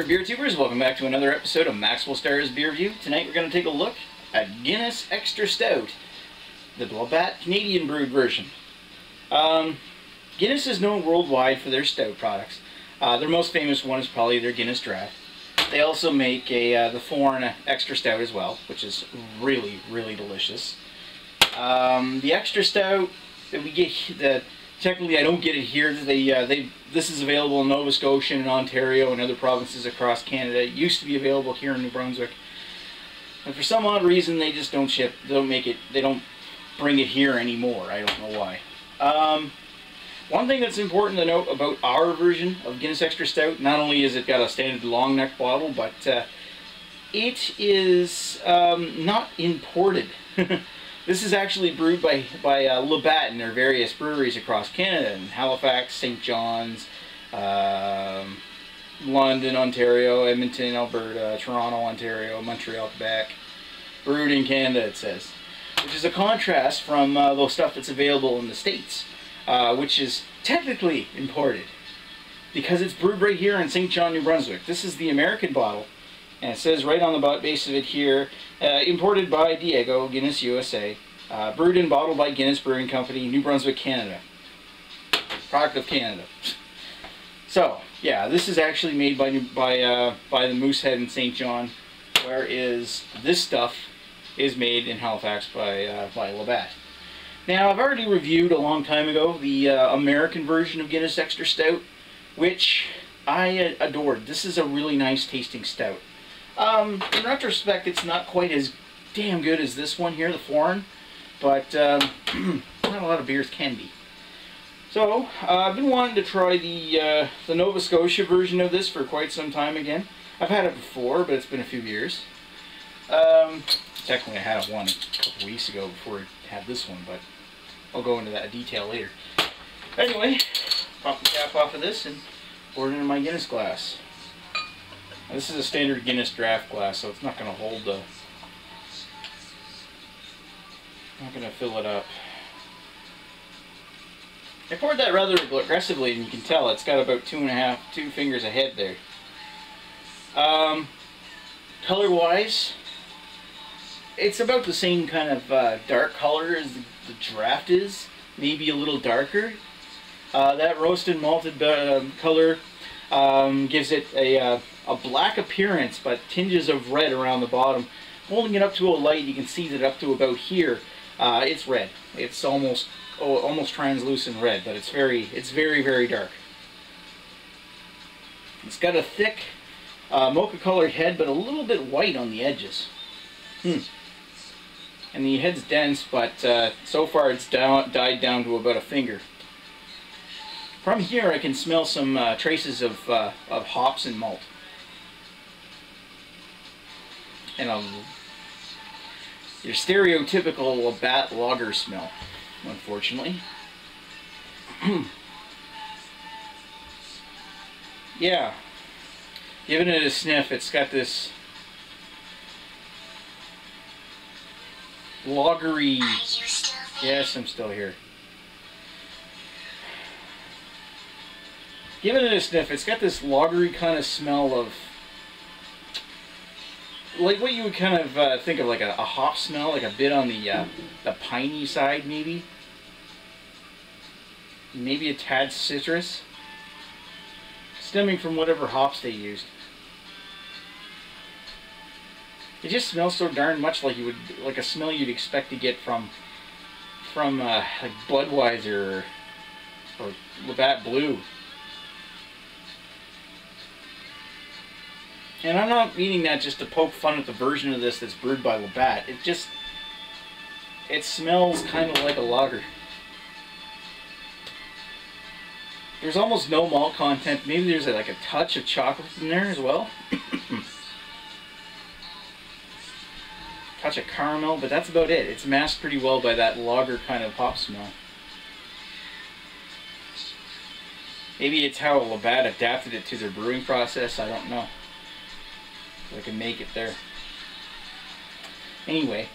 beer tubers, welcome back to another episode of Maxwell Starr's Beer Review. Tonight we're going to take a look at Guinness Extra Stout, the Labatt Canadian brewed version. Guinness is known worldwide for their stout products. Their most famous one is probably their Guinness Draft. They also make the foreign Extra Stout as well, which is really, really delicious. The Extra Stout that we get, technically I don't get it here. This is available in Nova Scotia and Ontario and other provinces across Canada. It used to be available here in New Brunswick. And for some odd reason they just don't ship, they don't bring it here anymore. I don't know why. One thing that's important to note about our version of Guinness Extra Stout, not only is it got a standard long neck bottle, but it is not imported. This is actually brewed by Labatt and their various breweries across Canada, in Halifax, St. John's, London, Ontario, Edmonton, Alberta, Toronto, Ontario, Montreal, Quebec. Brewed in Canada, it says. Which is a contrast from the stuff that's available in the States, which is technically imported, because it's brewed right here in St. John, New Brunswick. This is the American bottle. And it says right on the base of it here, imported by Diego, Guinness USA, brewed and bottled by Guinness Brewing Company, New Brunswick, Canada. Product of Canada. So, yeah, this is actually made by the Moosehead in St. John, whereas this stuff is made in Halifax by Labatt. Now, I've already reviewed a long time ago the American version of Guinness Extra Stout, which I adored. This is a really nice tasting stout. In retrospect, it's not quite as damn good as this one here, the foreign, but not a lot of beers can be. So, I've been wanting to try the Nova Scotia version of this for quite some time again. I've had it before, but it's been a few years. Technically I had one a couple weeks ago before I had this one, but I'll go into that detail later. Anyway, pop the cap off of this and pour it into my Guinness glass. Now, this is a standard Guinness draft glass, so it's not going to hold the... not going to fill it up. I poured that rather aggressively, and you can tell it's got about two fingers ahead there. Color-wise, it's about the same kind of dark color as the draft is, maybe a little darker. That roasted malted color gives it a black appearance, but tinges of red around the bottom. Holding it up to a light, you can see that up to about here, it's red. It's almost translucent red, but it's very, very dark. It's got a thick mocha-colored head, but a little bit white on the edges. And the head's dense, but so far it's died down to about a finger. From here, I can smell some traces of hops and malt. And your stereotypical Labatt lager smell, unfortunately. Yeah, giving it a sniff, it's got this lagery... Yes, I'm still here. Giving it a sniff, it's got this lagery kind of smell of, like what you would kind of think of like a hop smell, like a bit on the piney side maybe. Maybe a tad citrus, stemming from whatever hops they used. It just smells so darn much like a smell you'd expect to get from like Budweiser or Labatt Blue. And I'm not meaning that just to poke fun at the version of this that's brewed by Labatt. It smells kind of like a lager. There's almost no malt content. Maybe there's like a touch of chocolate in there as well. Touch of caramel, but that's about it. It's masked pretty well by that lager kind of hop smell. Maybe it's how Labatt adapted it to their brewing process. I don't know. I can make it there. Anyway,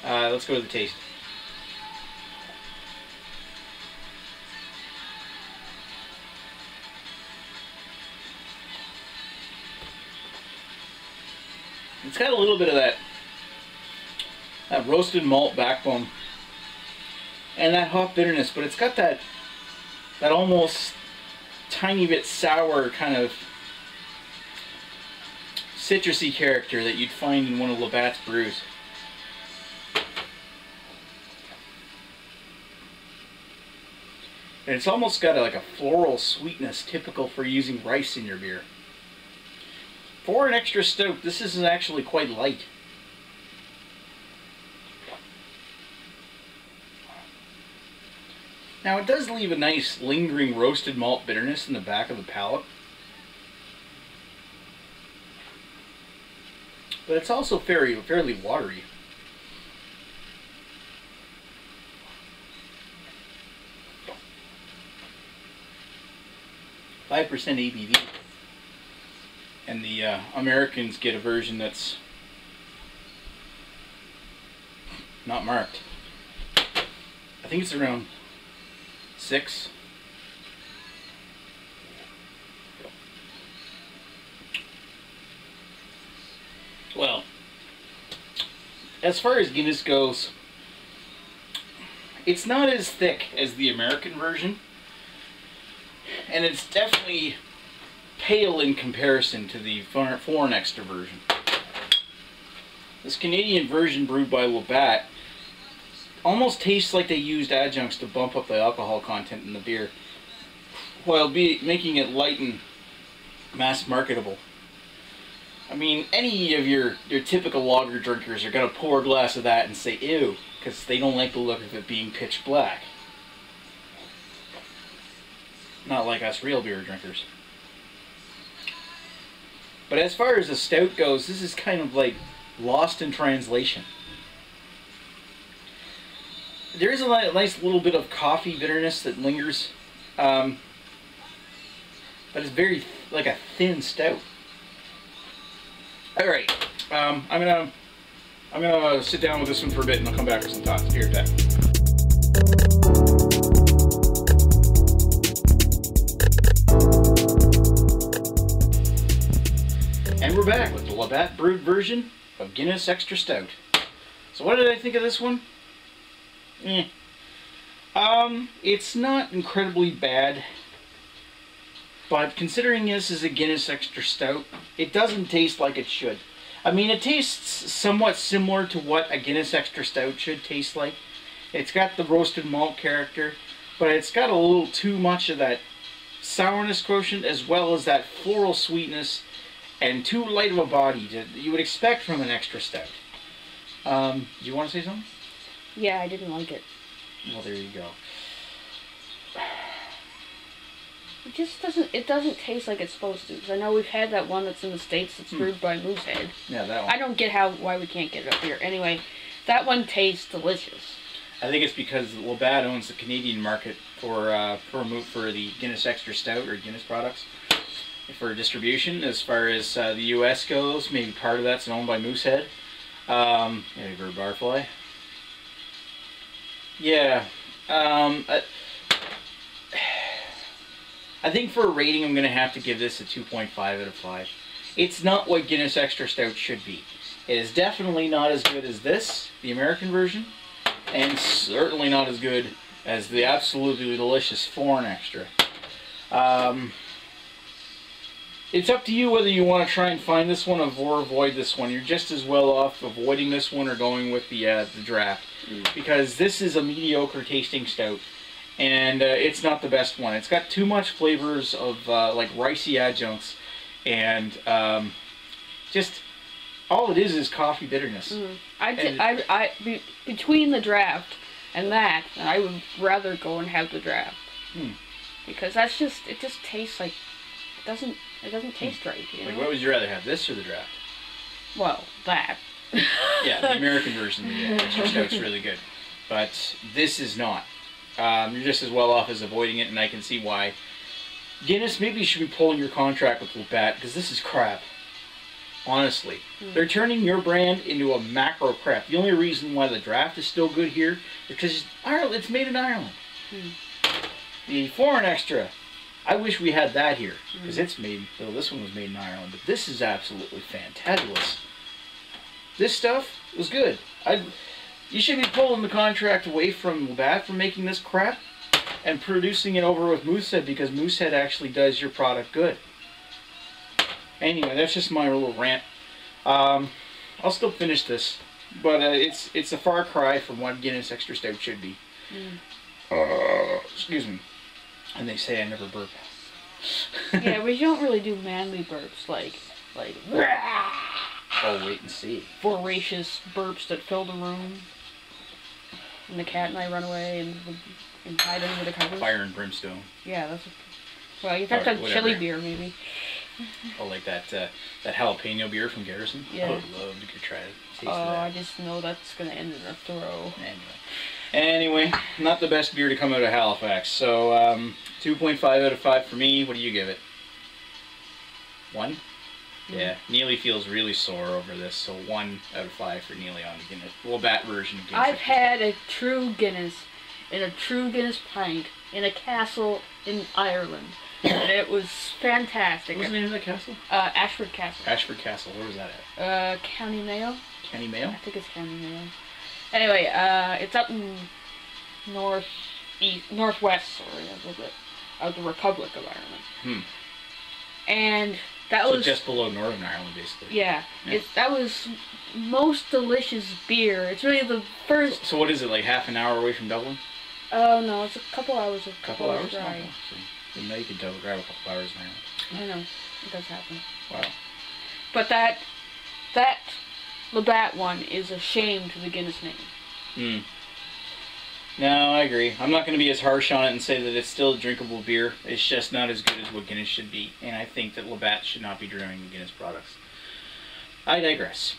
let's go to the taste. It's got a little bit of that roasted malt backbone and that hop bitterness, but it's got that almost tiny bit sour kind of citrusy character that you'd find in one of Labatt's brews. And it's almost got like a floral sweetness typical for using rice in your beer. For an extra stout, this is actually quite light. Now it does leave a nice lingering roasted malt bitterness in the back of the palate. But it's also fairly watery. .5% ABV. And the Americans get a version that's not marked. I think it's around 6. Well, as far as Guinness goes, it's not as thick as the American version, and it's definitely pale in comparison to the foreign extra version. This Canadian version brewed by Labatt almost tastes like they used adjuncts to bump up the alcohol content in the beer, while making it light and mass marketable. I mean, any of your typical lager drinkers are going to pour a glass of that and say ew, because they don't like the look of it being pitch black. Not like us real beer drinkers. But as far as the stout goes, this is kind of like lost in translation. There is a nice little bit of coffee bitterness that lingers, but it's very like a thin stout. All right, I'm gonna sit down with this one for a bit, and I'll come back with some thoughts. Be right back. And we're back with the Labatt brewed version of Guinness Extra Stout. So what did I think of this one? It's not incredibly bad, but considering this is a Guinness Extra Stout, it doesn't taste like it should. I mean, it tastes somewhat similar to what a Guinness Extra Stout should taste like. It's got the roasted malt character, but it's got a little too much of that sourness quotient as well as that floral sweetness, and too light of a body that you would expect from an extra stout. Do you want to say something? Yeah, I didn't like it. Well, there you go. It just doesn't taste like it's supposed to. 'Cause I know we've had that one that's in the States that's brewed by Moosehead. Yeah, that one. I don't get why we can't get it up here. Anyway, that one tastes delicious. I think it's because Labatt owns the Canadian market for the Guinness Extra Stout or Guinness products for distribution. As far as the U.S. goes, maybe part of that's owned by Moosehead. Maybe for Barfly. Yeah. I think for a rating, I'm going to have to give this a 2.5 out of 5. It's not what Guinness Extra Stout should be. It is definitely not as good as this, the American version, and certainly not as good as the absolutely delicious foreign extra. It's up to you whether you want to try and find this one or avoid this one. You're just as well off avoiding this one or going with the draft, because this is a mediocre tasting stout. And it's not the best one. It's got too much flavors of like ricey adjuncts, and just all it is coffee bitterness. Between the draft and that, I would rather go and have the draft because it just tastes like it doesn't taste right. You know? Like, what would you rather have, this or the draft? Well, that. Yeah, the American version of the extra stout's really good, but this is not. You're just as well off as avoiding it, and I can see why. Guinness, maybe you should be pulling your contract with Labatt, because this is crap. Honestly. They're turning your brand into a macro crap. The only reason why the draft is still good here is because it's made in Ireland. The foreign extra, I wish we had that here, because it's made, well, this one was made in Ireland, but this is absolutely fantabulous. This stuff was good. You should be pulling the contract away from Labatt for making this crap and producing it over with Moosehead, because Moosehead actually does your product good. Anyway, that's just my little rant. I'll still finish this, but it's a far cry from what Guinness Extra Stout should be. Excuse me. And they say I never burp. Yeah, we don't really do manly burps like Oh, wait and see. voracious burps that fill the room. And the cat and I run away and hide under the covers. Fire and brimstone. Yeah, that's. Well, you have to have chili beer, maybe. Oh, like that jalapeno beer from Garrison? Yeah. I would love to try to taste that. I just know that's going to end in a throw. Anyway, not the best beer to come out of Halifax. So, 2.5 out of 5 for me. What do you give it? 1? Yeah, Neely feels really sore over this, so 1 out of 5 for Neely on the Guinness, Labatt version of Guinness. I've had a true Guinness in a true Guinness pint in a castle in Ireland, and it was fantastic. What was the name of that castle? Ashford Castle. Ashford Castle. Where was that at? County Mayo. County Mayo? I think it's County Mayo. Anyway, it's up in northwest, sorry, a little bit, of the Republic of Ireland. And that was just below Northern Ireland, basically. Yeah. That was most delicious beer. It's really the first. So what is it, like half an hour away from Dublin? Oh no, it's a couple hours. Couple hours? Drive. Oh, so now you can drive a couple hours now. I know, it does happen. Wow. But that Labatt one is a shame to the Guinness name. No, I agree. I'm not going to be as harsh on it and say that it's still a drinkable beer. It's just not as good as what Guinness should be. And I think that Labatt should not be brewing Guinness products. I digress.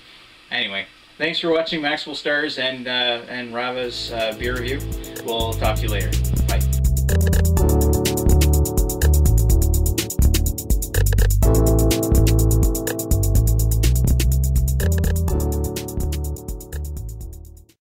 Anyway, thanks for watching Maxwell Starr's and Rava's beer review. We'll talk to you later.